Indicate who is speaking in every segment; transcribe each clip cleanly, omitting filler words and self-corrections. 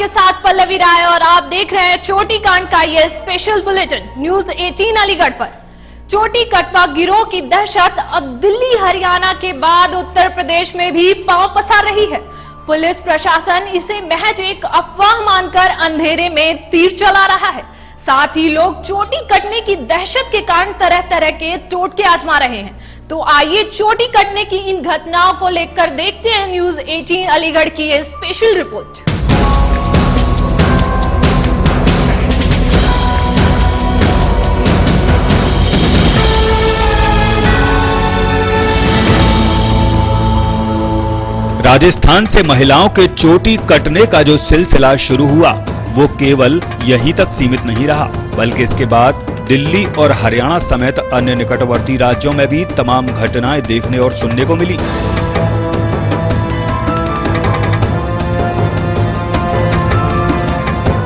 Speaker 1: आपके साथ पल्लवी राय और आप देख रहे हैं चोटी कांड का ये स्पेशल बुलेटिन न्यूज 18 अलीगढ़ पर। चोटी कटवा गिरोह की दहशत अब दिल्ली हरियाणा के बाद उत्तर प्रदेश में भी पांव पसार रही है। पुलिस प्रशासन इसे महज एक अफवाह मानकर अंधेरे में तीर चला रहा है। साथ ही लोग चोटी कटने की दहशत के कारण तरह तरह के टोटके आजमा रहे हैं। तो आइए चोटी कटने की इन घटनाओं को लेकर देखते हैं न्यूज 18 अलीगढ़ की ये स्पेशल रिपोर्ट।
Speaker 2: राजस्थान से महिलाओं के चोटी कटने का जो सिलसिला शुरू हुआ वो केवल यहीं तक सीमित नहीं रहा, बल्कि इसके बाद दिल्ली और हरियाणा समेत अन्य निकटवर्ती राज्यों में भी तमाम घटनाएं देखने और सुनने को मिली।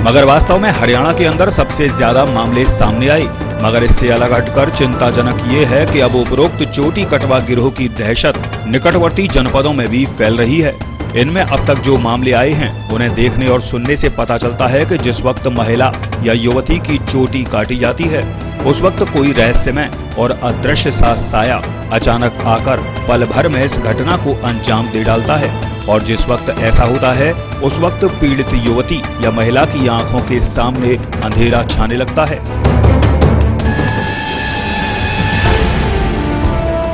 Speaker 2: मगर वास्तव में हरियाणा के अंदर सबसे ज्यादा मामले सामने आए। मगर इससे अलग हटकर चिंताजनक ये है कि अब उपरोक्त चोटी कटवा गिरोह की दहशत निकटवर्ती जनपदों में भी फैल रही है। इनमें अब तक जो मामले आए हैं उन्हें देखने और सुनने से पता चलता है कि जिस वक्त महिला या युवती की चोटी काटी जाती है उस वक्त कोई रहस्यमय और अदृश्य सा साया अचानक आकर पल भर में इस घटना को अंजाम दे डालता है। और जिस वक्त ऐसा होता है उस वक्त पीड़ित युवती या महिला की आंखों के सामने अंधेरा छाने लगता है।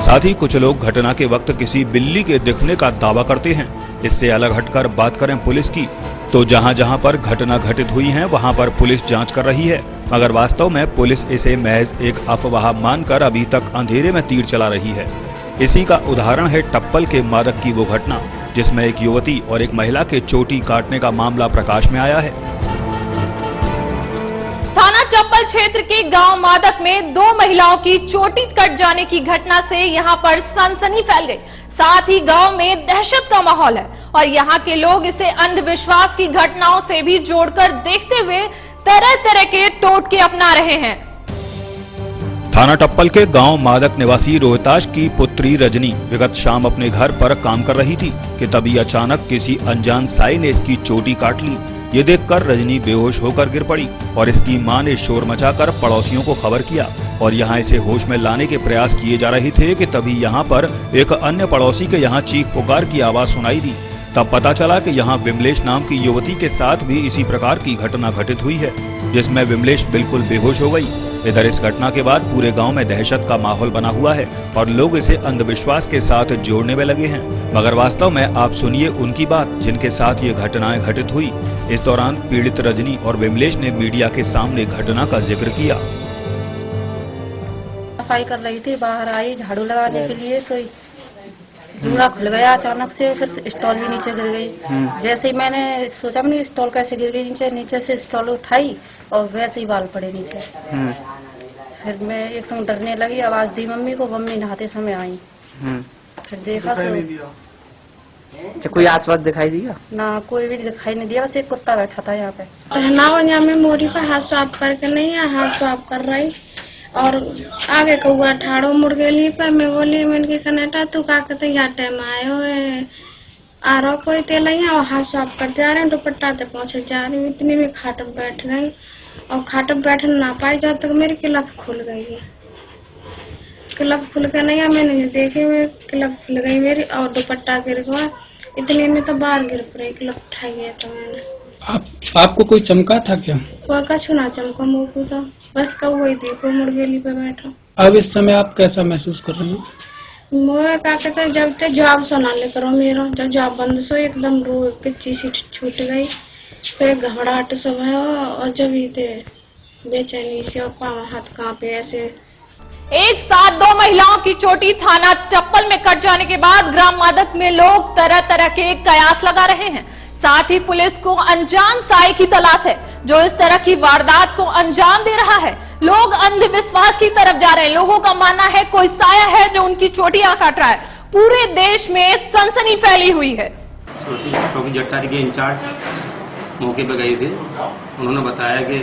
Speaker 2: साथ ही कुछ लोग घटना के वक्त किसी बिल्ली के दिखने का दावा करते हैं। इससे अलग हटकर बात करें पुलिस की, तो जहां जहां पर घटना घटित हुई है वहां पर पुलिस जांच कर रही है, मगर वास्तव में पुलिस इसे महज एक अफवाह मानकर अभी तक अंधेरे में तीर चला रही है। इसी का उदाहरण है टप्पल के मादक की वो घटना जिसमें एक युवती और एक महिला के चोटी काटने का मामला प्रकाश में आया है।
Speaker 1: थाना टप्पल क्षेत्र के गांव मादक में दो महिलाओं की चोटी कट जाने की घटना से यहां पर सनसनी फैल गई। साथ ही गांव में दहशत का माहौल है और यहां के लोग इसे अंधविश्वास की घटनाओं से भी जोड़कर देखते हुए तरह तरह के टोटके अपना रहे हैं।
Speaker 2: थाना टप्पल के गांव मादक निवासी रोहताश की पुत्री रजनी विगत शाम अपने घर पर काम कर रही थी कि तभी अचानक किसी अनजान साई ने इसकी चोटी काट ली। ये देखकर रजनी बेहोश होकर गिर पड़ी और इसकी मां ने शोर मचाकर पड़ोसियों को खबर किया और यहाँ इसे होश में लाने के प्रयास किए जा रहे थे कि तभी यहाँ पर एक अन्य पड़ोसी के यहाँ चीख पुकार की आवाज सुनाई दी। तब पता चला कि यहाँ विमलेश नाम की युवती के साथ भी इसी प्रकार की घटना घटित हुई है, जिसमें विमलेश बिल्कुल बेहोश हो गई। इधर इस घटना के बाद पूरे गांव में दहशत का माहौल बना हुआ है और लोग इसे अंधविश्वास के साथ जोड़ने में लगे हैं। मगर वास्तव में आप सुनिए उनकी बात जिनके साथ ये घटनाएं घटित हुई। इस दौरान पीड़ित रजनी और विमलेश ने मीडिया के सामने घटना का जिक्र किया।
Speaker 3: सफाई कर रही थी, बाहर आई झाड़ू लगाने के लिए, सोई जूड़ा खुल गया अचानक से, फिर स्टॉल भी नीचे गिर गई। जैसे ही मैंने सोचा मैंने स्टॉल कैसे गिर गई नीचे, नीचे से स्टॉल उठाई और वैसे ही बाल पड़े नीचे। फिर मैं एक संग डरने लगी, आवाज दी मम्मी को, मम्मी नहाते समय आई। फिर देखा
Speaker 4: तो कोई आसपास दिखाई दिया
Speaker 3: ना, कोई भी दिखाई नहीं दिया, बस एक कुत्ता बैठा था यहाँ पे।
Speaker 5: यहाँ में मोरी पे हाथ साफ करके नहीं है, हाथ साफ कर रही और आगे कौआ ठाड़ो मुड़ गई पे। मैं बोली मैंने कनेटा तू का कहते यहाँ टाइम आयो है आ रहा कोई तेल और हाथ साफ कर जा रहे हैं, दुपट्टा ते पहुंचे जा रही हूँ। इतनी में खाटप बैठ गई और खाटप बैठ ना पाई जब तक मेरी क्लब खुल गई है। क्लब खुल के नहीं, मैंने देखे हुए क्लब खुल गई मेरी और दुपट्टा गिर गया। इतने में तो बाहर गिर पड़ी, क्लब उठाई है। तो मैंने
Speaker 6: आपको कोई चमका था क्या?
Speaker 5: कोई कछु ना चमका मुँह को, तो बस कौई देखो मुड़ गेली पे बैठा।
Speaker 6: अब इस समय आप कैसा महसूस कर रहे हैं?
Speaker 5: मोए का कहते जब ते जॉब सुना ले करो मेरा, जब जॉब बंद सो एकदम रो कच्ची सी छूट गई, फिर घबराहट सब है और जब ये बेचैनी से और पाँव हाथ कांपे ऐसे।
Speaker 1: एक साथ दो महिलाओं की चोटी थाना टप्पल में कट जाने के बाद ग्राम मादक में लोग तरह तरह के कयास लगा रहे हैं। साथ ही पुलिस को अनजान साए की तलाश है जो इस तरह की वारदात को अंजाम दे रहा है। लोग अंधविश्वास की तरफ जा रहे हैं। लोगों का मानना है कोई साया है जो उनकी चोटियां काट रहा है। पूरे देश में सनसनी फैली हुई है।
Speaker 7: चौकी जट्टारी के इंचार्ज मौके पर गए थे, उन्होंने बताया कि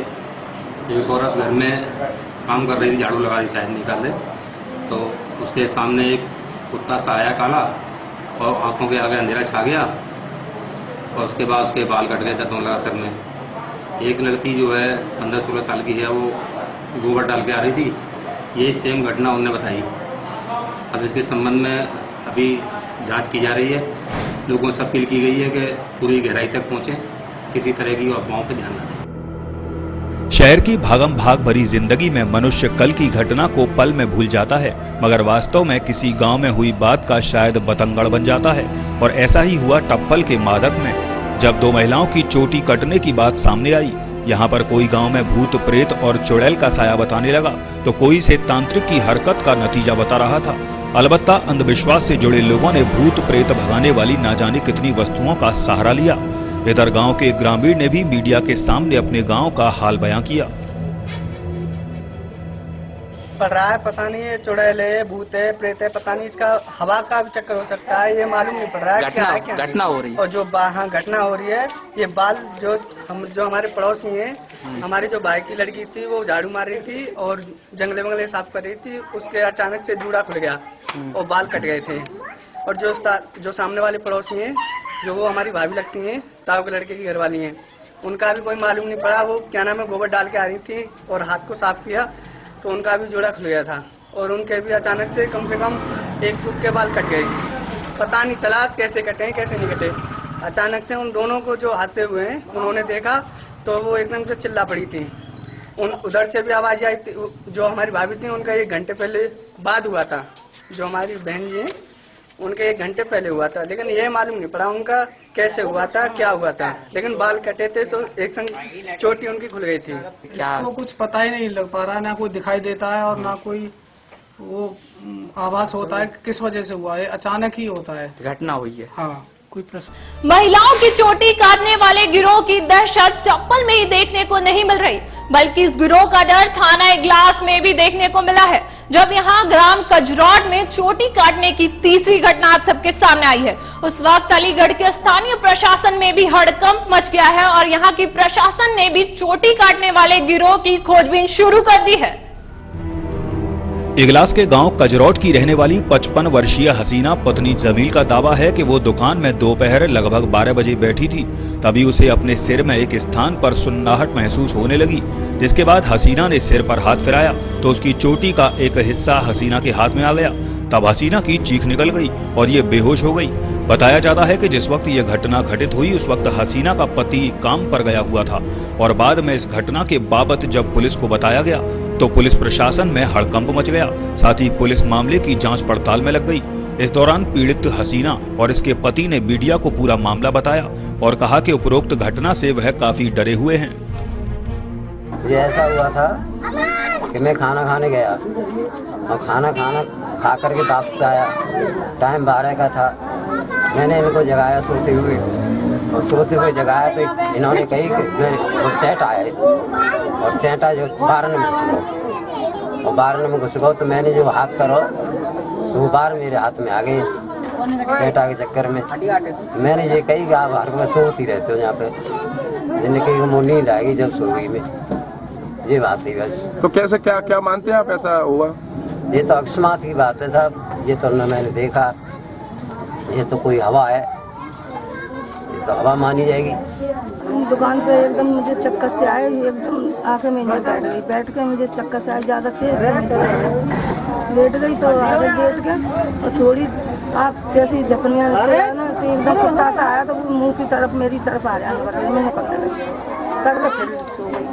Speaker 7: एक औरत घर में काम कर रही थी, झाड़ू लगा रही शायद निकाल दे, तो उसके सामने एक कुत्ता सा आया काला और आंखों के आगे अंधेरा छा गया और उसके बाद उसके बाल कट गए, दर्द होने लगा सर में। एक लड़की जो है 15-16 साल की है, वो गोबर डाल के आ रही थी। ये सेम घटना उन्होंने बताई। अब इसके संबंध में अभी जांच की जा रही है। लोगों से अपील की गई है कि पूरी गहराई तक पहुँचें, किसी तरह की अफवाहों पर ध्यान न दें।
Speaker 2: शहर की भागम भाग भरी जिंदगी में मनुष्य कल की घटना को पल में भूल जाता है, मगर वास्तव में किसी गांव में हुई बात का शायद बतंगड़ बन जाता है। और ऐसा ही हुआ टप्पल के मादक में, जब 2 महिलाओं की चोटी कटने की बात सामने आई। यहाँ पर कोई गांव में भूत प्रेत और चुड़ैल का साया बताने लगा, तो कोई इसे तांत्रिक की हरकत का नतीजा बता रहा था। अलबत्ता अंधविश्वास से जुड़े लोगों ने भूत प्रेत भगाने वाली ना जाने कितनी वस्तुओं का सहारा लिया। इधर गांव के ग्रामीण ने भी मीडिया के सामने अपने गांव का हाल बयां किया।
Speaker 8: पड़ रहा है, पता नहीं है चुड़ैल है, भूत है, प्रेत है, पता नहीं, इसका हवा का भी चक्कर हो सकता है, ये मालूम नहीं पड़ रहा है क्या है क्या
Speaker 4: घटना हो रही है।
Speaker 8: और जो हाँ घटना हो रही है, ये बाल जो हमारे पड़ोसी हैं, हमारी जो भाई की लड़की थी, वो झाड़ू मार रही थी और जंगले वंगले साफ कर रही थी, उसके अचानक से जूड़ा खुल गया और बाल कट गए थे। और जो सामने वाले पड़ोसी हैं, जो वो हमारी भाभी लगती हैं, ताऊ के लड़के की घरवाली हैं, उनका भी कोई मालूम नहीं पड़ा। वो क्या नाम है, गोबर डाल के आ रही थी और हाथ को साफ किया तो उनका भी जोड़ा खुल गया था। और उनके भी अचानक से कम 1 फुट के बाल कट गए। पता नहीं चला कैसे कटे कैसे नहीं कटे। अचानक से उन दोनों को जो हादसे हुए हैं, उन्होंने देखा तो वो एकदम से चिल्ला पड़ी थी। उधर से भी आवाज आई थी। जो हमारी भाभी थी, उनका 1 घंटे पहले बाद हुआ था। जो हमारी बहन जी है, उनके 1 घंटे पहले हुआ था, लेकिन ये मालूम नहीं पड़ा उनका कैसे हुआ था, क्या हुआ था। लेकिन बाल कटे थे, सो एक संग चोटी उनकी खुल गई थी।
Speaker 6: इसको कुछ पता ही नहीं लग पा रहा, ना कोई दिखाई देता है और ना कोई वो आभास होता है किस वजह से हुआ है। अचानक ही होता है,
Speaker 4: घटना हुई है।
Speaker 6: हाँ, कोई प्रश्न।
Speaker 1: महिलाओं की चोटी काटने वाले गिरोह की दहशत टप्पल में ही देखने को नहीं मिल रही, बल्कि इस गिरोह का डर थाना इगलास में भी देखने को मिला है, जब यहां ग्राम कजरौट में चोटी काटने की तीसरी घटना आप सबके सामने आई है। उस वक्त अलीगढ़ के स्थानीय प्रशासन में भी हड़कंप मच गया है और यहां की प्रशासन ने भी चोटी काटने वाले गिरोह की खोजबीन शुरू कर दी है।
Speaker 2: इगलास के गांव कजरौट की रहने वाली 55 वर्षीय हसीना पत्नी जमील का दावा है कि वो दुकान में दोपहर लगभग 12 बजे बैठी थी। तभी उसे अपने सिर में एक स्थान पर सुन्नाहट महसूस होने लगी, जिसके बाद हसीना ने सिर पर हाथ फिराया तो उसकी चोटी का एक हिस्सा हसीना के हाथ में आ गया। तब हसीना की चीख निकल गई और ये बेहोश हो गई। बताया जाता है कि जिस वक्त ये घटना घटित हुई, उस वक्त हसीना का पति काम पर गया हुआ था और बाद में इस घटना के बाबत जब पुलिस को बताया गया तो पुलिस प्रशासन में हड़कंप मच गया। साथ ही पुलिस मामले की जांच पड़ताल में लग गई। इस दौरान पीड़ित हसीना और इसके पति ने मीडिया को पूरा मामला बताया और कहा कि उपरोक्त घटना से वह काफी डरे हुए हैं।
Speaker 9: ये ऐसा हुआ था कि मैं खाना खाने गया और खाना खा करके वापस आया। टाइम 12 का था। मैंने इनको जगाया सोते हुए, और सोते हुए जगाया तो इन्होंने कही कि चैट आए और चैटा जो 12 नंबर घुस गो और 12 नंबर घुस गो तो मैंने जो हाथ करो तो वो 12 मेरे हाथ में आ गए। चैटा के चक्कर में मैंने ये कही कि आप हर वक्त सोती रहते हो यहाँ पे, जिन्हें कही वो नींद आएगी जब सो गई में। ये बात है बस।
Speaker 10: तो कैसे क्या क्या मानते हैं आप ऐसा हुआ?
Speaker 9: ये तो अकस्मात की बात है साहब, ये तो न मैंने देखा, ये तो कोई हवा है, ये तो हवा मानी जाएगी।
Speaker 11: दुकान पे एकदम मुझे चक्कर से आए, एकदम आके मैं बैठ के मुझे चक्कर से आए ज़्यादा तेज। लेट गई तो आगे लेट गया और थोड़ी आप जैसे झपनिया से एकदम कुत्ता सा आया तो वो मुंह की तरफ मेरी तरफ आ रहा है, मैं करने लगी करके फिर सो गई।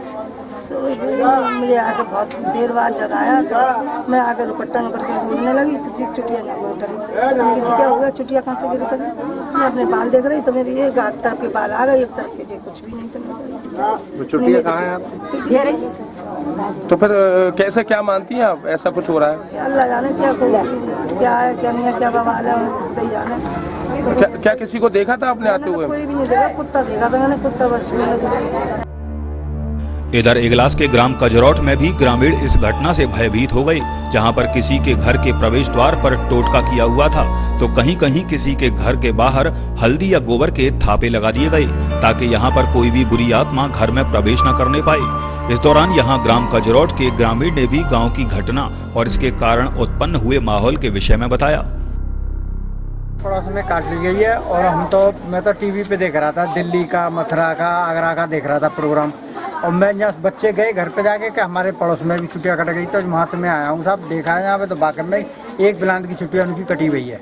Speaker 11: मुझे आके बहुत देर बाद जगाया तो मैं आके रुपट्टन करके घूमने लगी तो चीख चुटिया ना क्या हो गया, चुटिया कहाँ से गिर पड़ी। मैं अपने बाल देख रही तो मेरी एक तरफ के बाल आ गए, एक तरफ के जो कुछ भी नहीं था।
Speaker 10: चुटिया कहाँ है आप? तो फिर कैसे क्या मानती हैं आप, ऐसा कुछ हो रहा है?
Speaker 11: अल्लाह जाने क्या है क्या नहीं है, क्या बवाल है जाने।
Speaker 10: क्या किसी को देखा था आपने आते हुए?
Speaker 11: कोई भी नहीं देखा, कुत्ता देखा था मैंने, कुत्ता बस मैंने कुछ नहीं देखा।
Speaker 2: इधर इगलास के ग्राम कजरौट में भी ग्रामीण इस घटना से भयभीत हो गए, जहां पर किसी के घर के प्रवेश द्वार पर टोटका किया हुआ था तो कहीं कहीं किसी के घर के बाहर हल्दी या गोबर के थापे लगा दिए गए ताकि यहां पर कोई भी बुरी आत्मा घर में प्रवेश न करने पाए। इस दौरान यहां ग्राम कजरौट के ग्रामीण ने भी गांव की घटना और इसके कारण उत्पन्न हुए माहौल के विषय में बताया।
Speaker 12: पड़ोस में काट ली गई है और मैं तो टीवी पे देख रहा था, दिल्ली का, मथुरा का, आगरा का देख रहा था प्रोग्राम। और मैं यहाँ बच्चे गए घर पे जाके कि हमारे पड़ोस में भी छुट्टियाँ कट गई, तो वहाँ से मैं आया हूँ साहब, देखा है यहाँ पे तो वाकई में एक बिलांत की छुट्टियाँ उनकी कटी हुई है।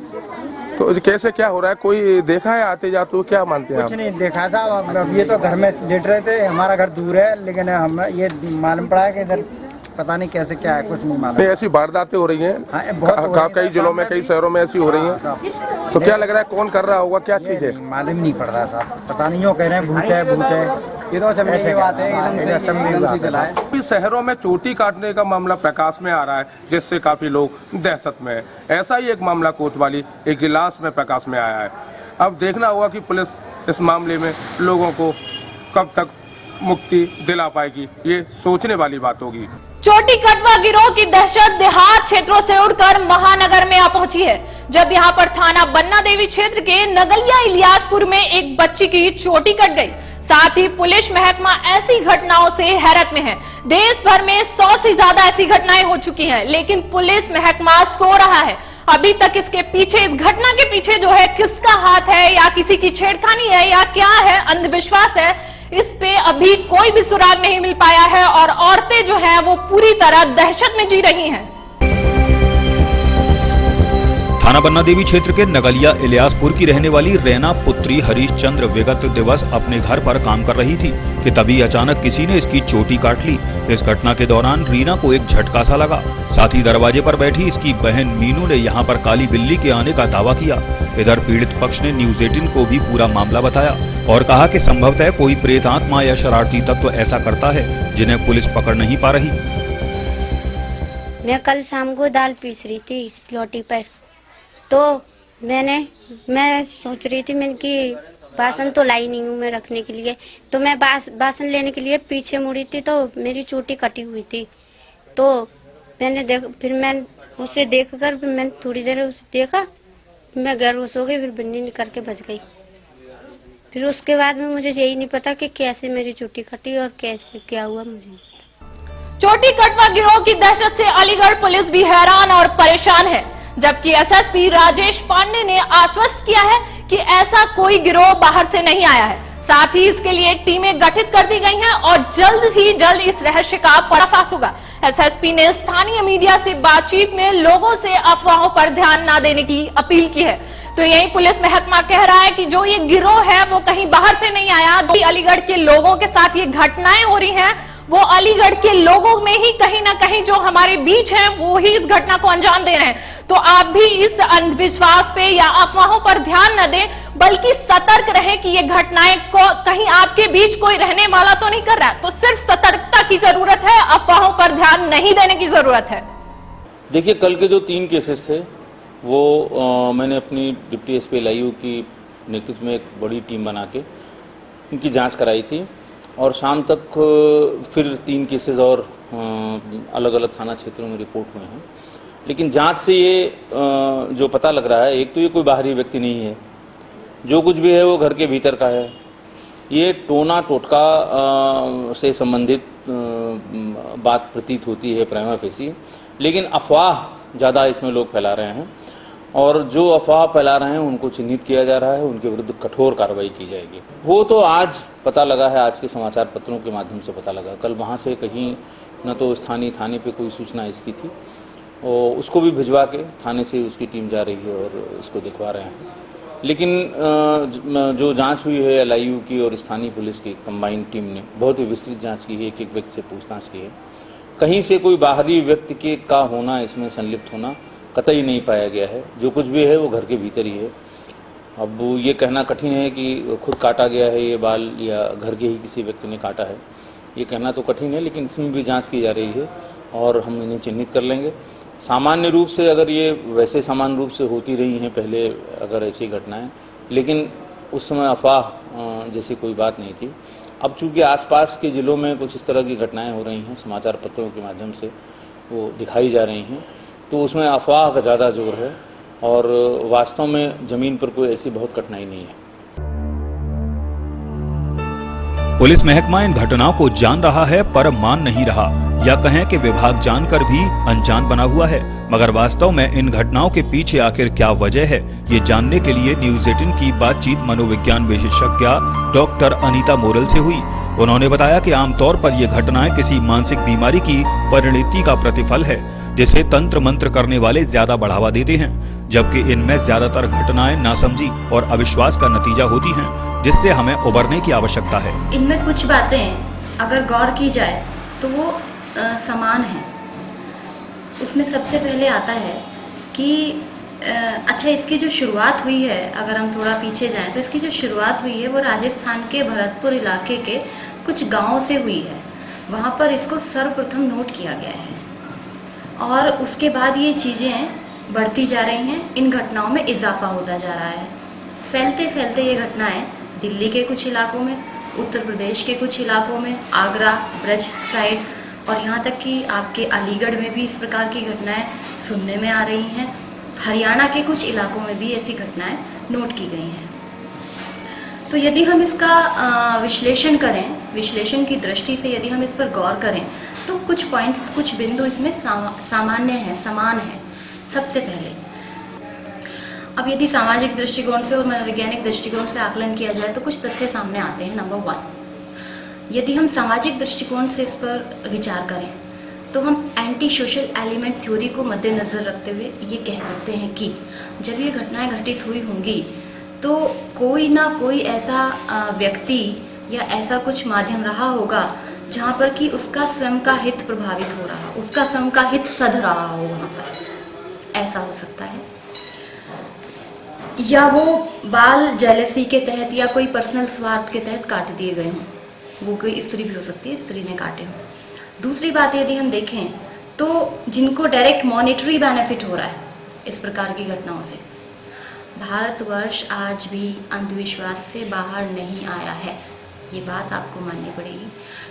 Speaker 10: तो कैसे क्या हो रहा है, कोई देखा है आते जाते, क्या मानते हैं आप?
Speaker 12: कुछ नहीं देखा था, अब ये तो घर में लेट रहे थे, हमारा घर दूर है, लेकिन हम ये मालूम पड़ा है कि इधर पता नहीं कैसे क्या है, कुछ नहीं मालूम।
Speaker 10: नहीं, ऐसी वारदातें हो रही हैं कई जिलों में, कई शहरों में ऐसी हो रही हैं, तो क्या लग रहा है कौन कर रहा होगा, क्या चीज है?
Speaker 12: मालूम नहीं पड़ रहा साहब, पता नहीं, हो कह रहे हैं भूत है भूत है, ये तो अचंभे की बात है।
Speaker 10: शहरों में चोटी काटने का मामला प्रकाश में आ रहा है, जिससे काफी लोग दहशत में है। ऐसा ही एक मामला कोतवाली एक गिलास में प्रकाश में आया है। अब देखना होगा कि पुलिस इस मामले में लोगों को कब तक मुक्ति दिला पाएगी, ये सोचने वाली बात होगी।
Speaker 1: चोटी कटवा गिरोह की दहशत देहात क्षेत्रों से उड़कर महानगर में आ पहुंची है, जब यहां पर थाना बन्ना देवी क्षेत्र के नगलिया इलियासपुर में एक बच्ची की चोटी कट गई। साथ ही पुलिस महकमा ऐसी घटनाओं से हैरत में है। देश भर में 100 से ज्यादा ऐसी घटनाएं हो चुकी हैं, लेकिन पुलिस महकमा सो रहा है। अभी तक इसके पीछे, इस घटना के पीछे जो है किसका हाथ है, या किसी की छेड़खानी है, या क्या है, अंधविश्वास है, इस पे अभी कोई भी सुराग नहीं मिल पाया है और औरतें जो हैं वो पूरी तरह दहशत में जी रही हैं।
Speaker 2: थाना बन्ना देवी क्षेत्र के नगलिया इलियासपुर की रहने वाली रैना पुत्री हरीश चंद्र विगत दिवस अपने घर पर काम कर रही थी कि तभी अचानक किसी ने इसकी चोटी काट ली। इस घटना के दौरान रीना को एक झटका सा लगा। साथ ही दरवाजे पर बैठी इसकी बहन मीनू ने यहाँ पर काली बिल्ली के आने का दावा किया। इधर पीड़ित पक्ष ने न्यूज 18 को भी पूरा मामला बताया और कहा कि संभवतः कोई प्रेत आत्मा या शरारती तत्व ऐसा करता है जिन्हें पुलिस पकड़ नहीं पा रही।
Speaker 13: मैं कल शाम को दाल पीस रही थी लोटी पर, तो मैं सोच रही थी मैंने कि बासन तो लाई नहीं हूँ मैं रखने के लिए, तो मैं बासन लेने के लिए पीछे मुड़ी थी तो मेरी चोटी कटी हुई थी। तो फिर मैं उसे देखकर मैंने थोड़ी देर उसे देखा, मैं बेहोश हो गई, फिर बन्नी करके बच गई। फिर उसके बाद में मुझे यही नहीं पता कि कैसे मेरी चोटी कटी और कैसे क्या हुआ मुझे।
Speaker 1: चोटी कटवा गिरोह की दहशत से अलीगढ़ पुलिस भी हैरान और परेशान है, जबकि एसएसपी राजेश पांडे ने आश्वस्त किया है कि ऐसा कोई गिरोह बाहर से नहीं आया है। साथ ही इसके लिए टीमें गठित कर दी गई हैं और जल्द ही जल्द इस रहस्य का पर्दाफाश होगा। एसएसपी ने स्थानीय मीडिया से बातचीत में लोगों से अफवाहों पर ध्यान न देने की अपील की है। तो यही पुलिस महकमा कह रहा है कि जो ये गिरोह है वो कहीं बाहर से नहीं आया। अलीगढ़ के लोगों के साथ ये घटनाएं हो रही हैं, वो अलीगढ़ के लोगों में ही कहीं ना कहीं जो हमारे बीच हैं वो ही इस घटना को अंजाम दे रहे हैं। तो आप भी इस अंधविश्वास पे या अफवाहों पर ध्यान न दें, बल्कि सतर्क रहें कि ये घटनाएं को कहीं आपके बीच कोई रहने वाला तो नहीं कर रहा है। तो सिर्फ सतर्कता की जरूरत है, अफवाहों पर ध्यान नहीं देने की जरूरत है।
Speaker 14: देखिए, कल के जो 3 केसेस थे वो मैंने अपनी डिप्टी एसपी LIU की नेतृत्व में एक बड़ी टीम बना के उनकी जांच कराई थी और शाम तक फिर 3 केसेस और अलग अलग थाना क्षेत्रों में रिपोर्ट हुए हैं। लेकिन जांच से ये जो पता लग रहा है, एक तो ये कोई बाहरी व्यक्ति नहीं है, जो कुछ भी है वो घर के भीतर का है। ये टोना टोटका से संबंधित बात प्रतीत होती है प्राइमा फेसी, लेकिन अफवाह ज़्यादा इसमें लोग फैला रहे हैं और जो अफवाह फैला रहे हैं उनको चिन्हित किया जा रहा है, उनके विरुद्ध कठोर कार्रवाई की जाएगी। वो तो आज पता लगा है, आज के समाचार पत्रों के माध्यम से पता लगा। कल वहाँ से कहीं न तो स्थानीय थाने पे कोई सूचना इसकी थी और उसको भी भिजवा के थाने से उसकी टीम जा रही है और इसको दिखवा रहे हैं। लेकिन जो जांच हुई है LIU की और स्थानीय पुलिस की कंबाइंड टीम ने बहुत ही विस्तृत जांच की है, एक एक व्यक्ति से पूछताछ की है। कहीं से कोई बाहरी व्यक्ति के का होना, इसमें संलिप्त होना कतई नहीं पाया गया है। जो कुछ भी है वो घर के भीतर ही है। अब ये कहना कठिन है कि खुद काटा गया है ये बाल या घर के ही किसी व्यक्ति ने काटा है, ये कहना तो कठिन है, लेकिन इसमें भी जांच की जा रही है और हम इन्हें चिन्हित कर लेंगे। सामान्य रूप से अगर ये वैसे सामान्य रूप से होती रही हैं पहले अगर ऐसी घटनाएं, लेकिन उस समय अफवाह जैसी कोई बात नहीं थी। अब चूंकि आसपास के जिलों में कुछ इस तरह की घटनाएं हो रही हैं, समाचार पत्रों के माध्यम से वो दिखाई जा रही हैं, तो उसमें अफवाह का ज़्यादा जोर है और वास्तव में जमीन पर कोई ऐसी बहुत कठिनाई नहीं है।
Speaker 2: पुलिस महकमा इन घटनाओं को जान रहा है पर मान नहीं रहा, या कहें कि विभाग जानकर भी अनजान बना हुआ है। मगर वास्तव में इन घटनाओं के पीछे आखिर क्या वजह है, ये जानने के लिए न्यूज 18 की बातचीत मनोविज्ञान विशेषज्ञ डॉक्टर अनीता मोरल से हुई। उन्होंने बताया कि आमतौर पर ये घटनाएं किसी मानसिक बीमारी की परिणति का प्रतिफल है, जिसे तंत्र मंत्र करने वाले ज्यादा बढ़ावा देते हैं, जबकि इनमें ज्यादातर घटनाएं नासमझी और अविश्वास का नतीजा होती हैं, जिससे हमें उबरने की आवश्यकता है।
Speaker 15: इनमें कुछ बातें अगर गौर की जाए तो वो समान है। उसमें सबसे पहले आता है कि अच्छा, इसकी जो शुरुआत हुई है, अगर हम थोड़ा पीछे जाएं तो इसकी जो शुरुआत हुई है वो राजस्थान के भरतपुर इलाके के कुछ गांवों से हुई है। वहाँ पर इसको सर्वप्रथम नोट किया गया है और उसके बाद ये चीज़ें बढ़ती जा रही हैं, इन घटनाओं में इजाफा होता जा रहा है। फैलते फैलते ये घटनाएं दिल्ली के कुछ इलाकों में, उत्तर प्रदेश के कुछ इलाकों में, आगरा, ब्रज साइड और यहाँ तक कि आपके अलीगढ़ में भी इस प्रकार की घटनाएं सुनने में आ रही हैं। हरियाणा के कुछ इलाकों में भी ऐसी घटनाएं नोट की गई हैं। तो यदि हम इसका विश्लेषण करें, विश्लेषण की दृष्टि से यदि हम इस पर गौर करें तो कुछ पॉइंट्स, कुछ बिंदु इसमें सामान्य हैं, समान है। सबसे पहले, अब यदि सामाजिक दृष्टिकोण से और मनोवैज्ञानिक दृष्टिकोण से आकलन किया जाए तो कुछ तथ्य सामने आते हैं। नंबर 1, यदि हम सामाजिक दृष्टिकोण से इस पर विचार करें तो हम एंटी सोशल एलिमेंट थ्योरी को मद्देनज़र रखते हुए ये कह सकते हैं कि जब ये घटनाएं घटित हुई होंगी तो कोई ना कोई ऐसा व्यक्ति या ऐसा कुछ माध्यम रहा होगा जहाँ पर कि उसका स्वयं का हित प्रभावित हो रहा, उसका स्वयं का हित सध रहा हो, वहाँ पर ऐसा हो सकता है। या वो बाल जेलसी के तहत या कोई पर्सनल स्वार्थ के तहत काट दिए गए हों, वो कोई स्त्री भी हो सकती है, स्त्री ने काटे हों। दूसरी बात यदि हम देखें तो जिनको डायरेक्ट मॉनेटरी बेनिफिट हो रहा है इस प्रकार की घटनाओं से, भारतवर्ष आज भी अंधविश्वास से बाहर नहीं आया है, ये बात आपको माननी पड़ेगी।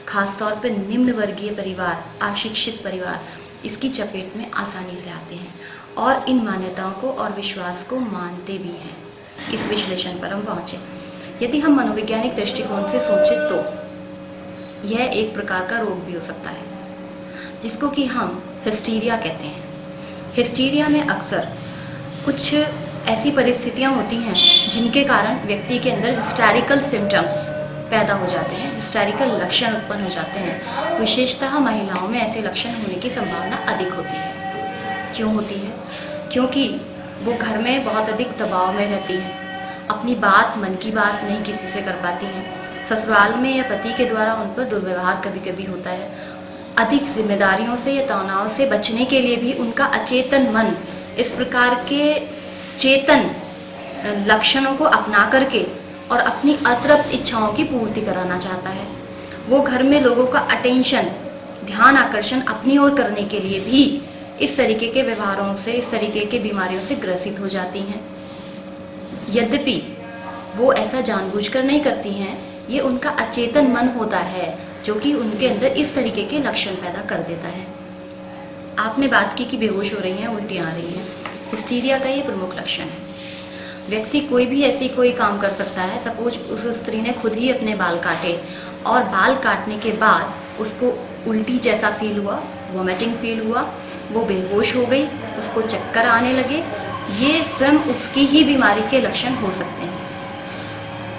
Speaker 15: खासतौर पर निम्न वर्गीय परिवार, अशिक्षित परिवार इसकी चपेट में आसानी से आते हैं और इन मान्यताओं को और विश्वास को मानते भी हैं। इस विश्लेषण पर हम पहुँचे। यदि हम मनोवैज्ञानिक दृष्टिकोण से सोचें तो यह एक प्रकार का रोग भी हो सकता है जिसको कि हम हिस्टीरिया कहते हैं। हिस्टीरिया में अक्सर कुछ ऐसी परिस्थितियां होती हैं जिनके कारण व्यक्ति के अंदर हिस्टेरिकल सिम्टम्स पैदा हो जाते हैं, हिस्टेरिकल लक्षण उत्पन्न हो जाते हैं। विशेषतः महिलाओं में ऐसे लक्षण होने की संभावना अधिक होती है। क्यों होती है? क्योंकि वो घर में बहुत अधिक दबाव में रहती हैं, अपनी बात, मन की बात नहीं किसी से कर पाती हैं। ससुराल में या पति के द्वारा उन पर दुर्व्यवहार कभी कभी होता है। अधिक जिम्मेदारियों से या तनाव से बचने के लिए भी उनका अचेतन मन इस प्रकार के चेतन लक्षणों को अपना करके और अपनी अतृप्त इच्छाओं की पूर्ति कराना चाहता है। वो घर में लोगों का अटेंशन, ध्यान आकर्षण अपनी ओर करने के लिए भी इस तरीके के व्यवहारों से, इस तरीके के बीमारियों से ग्रसित हो जाती हैं। यद्यपि वो ऐसा जानबूझकर नहीं करती हैं, ये उनका अचेतन मन होता है जो कि उनके अंदर इस तरीके के लक्षण पैदा कर देता है। आपने बात की कि बेहोश हो रही हैं, उल्टियाँ आ रही हैं। हिस्टीरिया का ये प्रमुख लक्षण है। व्यक्ति कोई भी ऐसी कोई काम कर सकता है। सपोज उस स्त्री ने खुद ही अपने बाल काटे और बाल काटने के बाद उसको उल्टी जैसा फील हुआ, वॉमिटिंग फील हुआ, वो बेहोश हो गई, उसको चक्कर आने लगे, ये स्वयं उसकी ही बीमारी के लक्षण हो सकते हैं।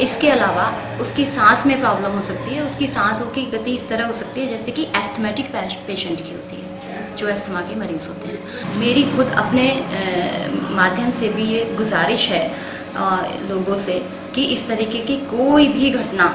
Speaker 15: इसके अलावा उसकी सांस में प्रॉब्लम हो सकती है। उसकी सांसों की गति इस तरह हो सकती है जैसे कि एस्थमेटिक पेशेंट की होती है, जो अस्थमा के मरीज होते हैं। मेरी खुद अपने माध्यम से भी ये गुजारिश है लोगों से कि इस तरीके की कोई भी घटना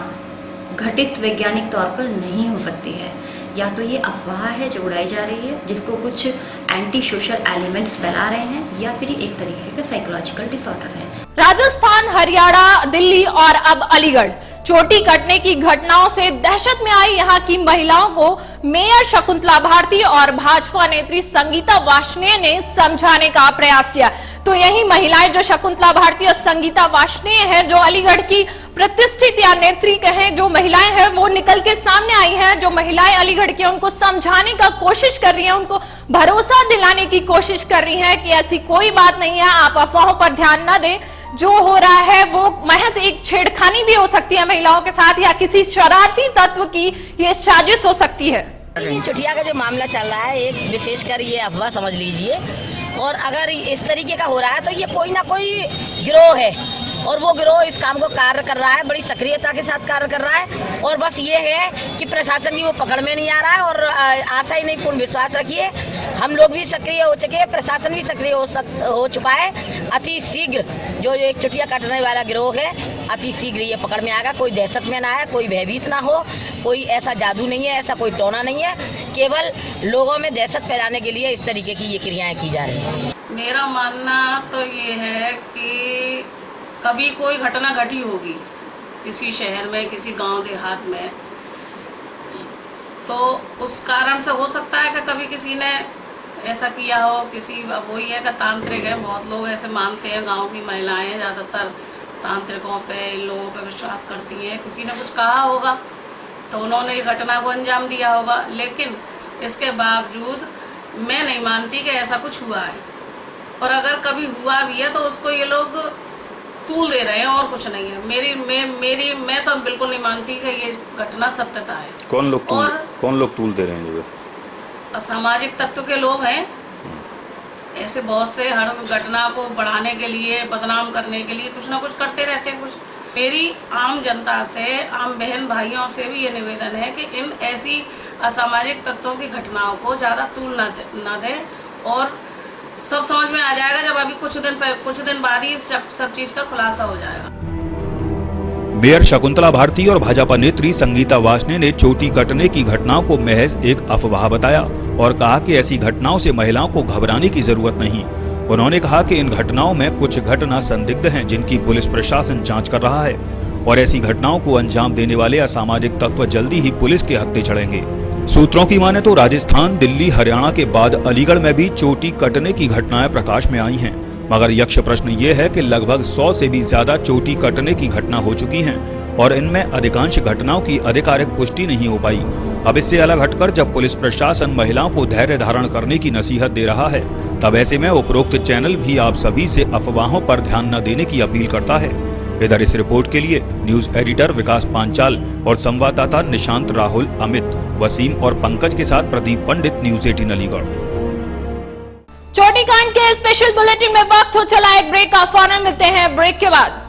Speaker 15: घटित वैज्ञानिक तौर पर नहीं हो सकती है। या तो ये अफवाह है जो उड़ाई जा रही है, जिसको कुछ एंटी सोशल एलिमेंट्स फैला रहे हैं, या फिर एक तरीके का साइकोलॉजिकल डिसऑर्डर है।
Speaker 1: राजस्थान, हरियाणा, दिल्ली और अब अलीगढ़ चोटी कटने की घटनाओं से दहशत में आई यहाँ की महिलाओं को मेयर शकुंतला भारती और भाजपा नेत्री संगीता वार्ष्णेय ने समझाने का प्रयास किया। तो यही महिलाएं जो शकुंतला भारती और संगीता वार्ष्णेय हैं, जो अलीगढ़ की प्रतिष्ठित या नेत्री कहें जो महिलाएं हैं, वो निकल के सामने आई हैं। जो महिलाएं अलीगढ़ की, उनको समझाने का कोशिश कर रही हैं, उनको भरोसा दिलाने की कोशिश कर रही हैं कि ऐसी कोई बात नहीं है, आप अफवाहों पर ध्यान न दें। जो हो रहा है वो महज एक छेड़खानी भी हो सकती है महिलाओं के साथ, या किसी शरारती तत्व की ये साजिश हो सकती है।
Speaker 16: ये चुटिया का जो मामला चल रहा है, एक विशेषकर ये अफवाह समझ लीजिए, और अगर इस तरीके का हो रहा है तो ये कोई ना कोई गिरोह है, और वो गिरोह इस काम को कार्य कर रहा है, बड़ी सक्रियता के साथ कार्य कर रहा है। और बस ये है कि प्रशासन की वो पकड़ में नहीं आ रहा है, और आशा ही नहीं, पूर्ण विश्वास रखिए, हम लोग भी सक्रिय हो चुके हैं, प्रशासन भी सक्रिय हो चुका है। अति शीघ्र जो एक चुटिया काटने वाला गिरोह है, अति शीघ्र ये पकड़ में आएगा। कोई दहशत में ना है, कोई भयभीत ना हो, कोई ऐसा जादू नहीं है, ऐसा कोई टोना नहीं है, केवल लोगों में दहशत फैलाने के लिए इस तरीके की ये क्रियाएं की जा रही हैं।
Speaker 17: मेरा मानना तो ये है कि कभी कोई घटना घटी होगी किसी शहर में, किसी गांव देहात में, तो उस कारण से हो सकता है कि कभी किसी ने ऐसा किया हो। किसी वही है कि तांत्रिक है, बहुत लोग ऐसे मानते हैं, गांव की महिलाएं ज़्यादातर तांत्रिकों पे, इन लोगों पे विश्वास करती हैं। किसी ने कुछ कहा होगा तो उन्होंने इस घटना को अंजाम दिया होगा, लेकिन इसके बावजूद मैं नहीं मानती कि ऐसा कुछ हुआ है। और अगर कभी हुआ भी है तो उसको ये लोग तूल दे रहे हैं और कुछ नहीं है। मैं तो बिल्कुल नहीं मानती कि ये घटना सत्यता है।
Speaker 2: कौन लोग तूल दे रहे हैं? ये
Speaker 17: असामाजिक तत्व के लोग हैं, ऐसे बहुत से हर घटना को बढ़ाने के लिए, बदनाम करने के लिए कुछ ना कुछ करते रहते हैं। कुछ मेरी आम जनता से, आम बहन भाइयों से भी ये निवेदन है कि इन ऐसी असामाजिक तत्वों की घटनाओं को ज़्यादा तूल ना दें, और सब समझ में आ जाएगा जब अभी कुछ दिन बाद ही सब चीज का खुलासा हो जाएगा।
Speaker 2: मेयर शकुंतला भारती और भाजपा नेत्री संगीता वासने ने चोटी कटने की घटनाओं को महज एक अफवाह बताया और कहा कि ऐसी घटनाओं से महिलाओं को घबराने की जरूरत नहीं। उन्होंने कहा कि इन घटनाओं में कुछ घटना संदिग्ध हैं, जिनकी पुलिस प्रशासन जांच कर रहा है, और ऐसी घटनाओं को अंजाम देने वाले असामाजिक तत्व जल्दी ही पुलिस के हत्थे चढ़ेंगे। सूत्रों की माने तो राजस्थान, दिल्ली, हरियाणा के बाद अलीगढ़ में भी चोटी कटने की घटनाएं प्रकाश में आई हैं। मगर यक्ष प्रश्न ये है कि लगभग 100 से भी ज्यादा चोटी कटने की घटना हो चुकी हैं, और इनमें अधिकांश घटनाओं की आधिकारिक पुष्टि नहीं हो पाई। अब इससे अलग हटकर जब पुलिस प्रशासन महिलाओं को धैर्य धारण करने की नसीहत दे रहा है, तब ऐसे में उपरोक्त चैनल भी आप सभी से अफवाहों पर ध्यान न देने की अपील करता है। इधर इस रिपोर्ट के लिए न्यूज एडिटर विकास पांचाल और संवाददाता निशांत, राहुल, अमित, वसीम और पंकज के साथ प्रदीप पंडित, न्यूज 18 अलीगढ़।
Speaker 1: चोटी कांड के स्पेशल बुलेटिन में वक्त हो चला एक ब्रेक का। फौरन मिलते हैं ब्रेक के बाद।